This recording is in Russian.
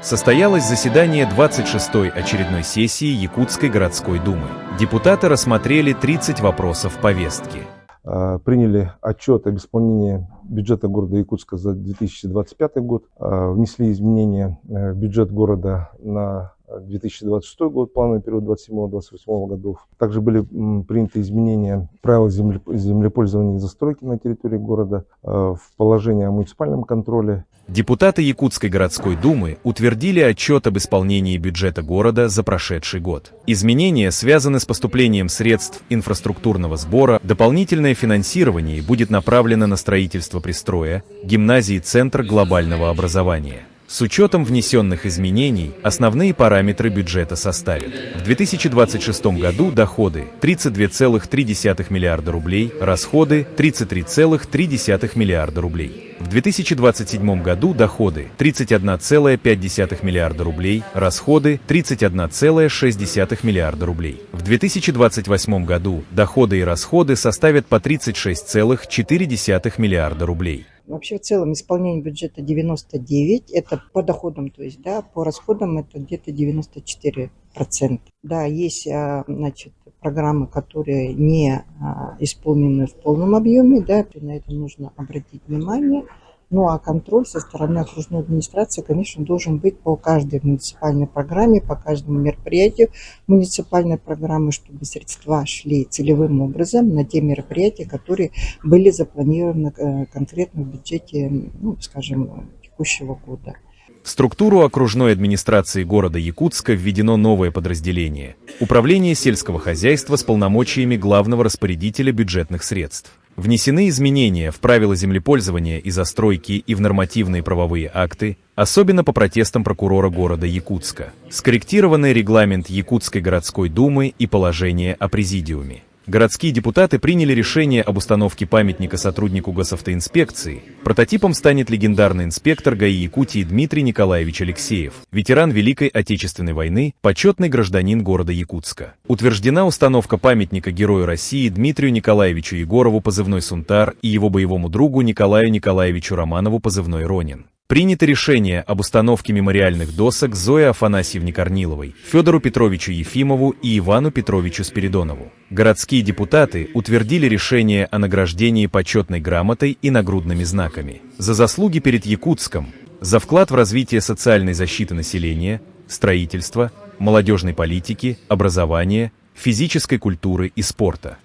Состоялось заседание 26-й очередной сессии Якутской городской думы. Депутаты рассмотрели 30 вопросов повестки. Приняли отчет об исполнении бюджета города Якутска за 2025 год, внесли изменения в бюджет города на 2026 год, плановый период 2027-2028 годов. Также были приняты изменения правил землепользования и застройки на территории города, в положение о муниципальном контроле. Депутаты Якутской городской думы утвердили отчет об исполнении бюджета города за прошедший год. Изменения связаны с поступлением средств инфраструктурного сбора, дополнительное финансирование будет направлено на строительство пристроя, гимназии Центр глобального образования. С учетом внесенных изменений, основные параметры бюджета составят: в 2026 году доходы 32,3 миллиарда рублей, расходы 33,3 миллиарда рублей. В 2027 году доходы 31,5 миллиарда рублей, расходы 31,6 миллиарда рублей. В 2028 году доходы и расходы составят по 36,4 миллиарда рублей. Вообще в целом исполнение бюджета 99, это по доходам, то есть, да, по расходам это где-то 94%. Да, есть, значит, программы, которые не исполнены в полном объеме, да, на это нужно обратить внимание. Ну а контроль со стороны окружной администрации, конечно, должен быть по каждой муниципальной программе, по каждому мероприятию муниципальной программы, чтобы средства шли целевым образом на те мероприятия, которые были запланированы конкретно в бюджете, ну, скажем, текущего года. В структуру окружной администрации города Якутска введено новое подразделение – Управление сельского хозяйства с полномочиями главного распорядителя бюджетных средств. Внесены изменения в правила землепользования и застройки и в нормативные правовые акты, особенно по протестам прокурора города Якутска. Скорректированный регламент Якутской городской думы и положение о президиуме. Городские депутаты приняли решение об установке памятника сотруднику госавтоинспекции. Прототипом станет легендарный инспектор ГАИ Якутии Дмитрий Николаевич Алексеев, ветеран Великой Отечественной войны, почетный гражданин города Якутска. Утверждена установка памятника Герою России Дмитрию Николаевичу Егорову, позывной Сунтар, и его боевому другу Николаю Николаевичу Романову, позывной Ронин. Принято решение об установке мемориальных досок Зое Афанасьевне Корниловой, Федору Петровичу Ефимову и Ивану Петровичу Спиридонову. Городские депутаты утвердили решение о награждении почетной грамотой и нагрудными знаками за заслуги перед Якутском, за вклад в развитие социальной защиты населения, строительства, молодежной политики, образования, физической культуры и спорта.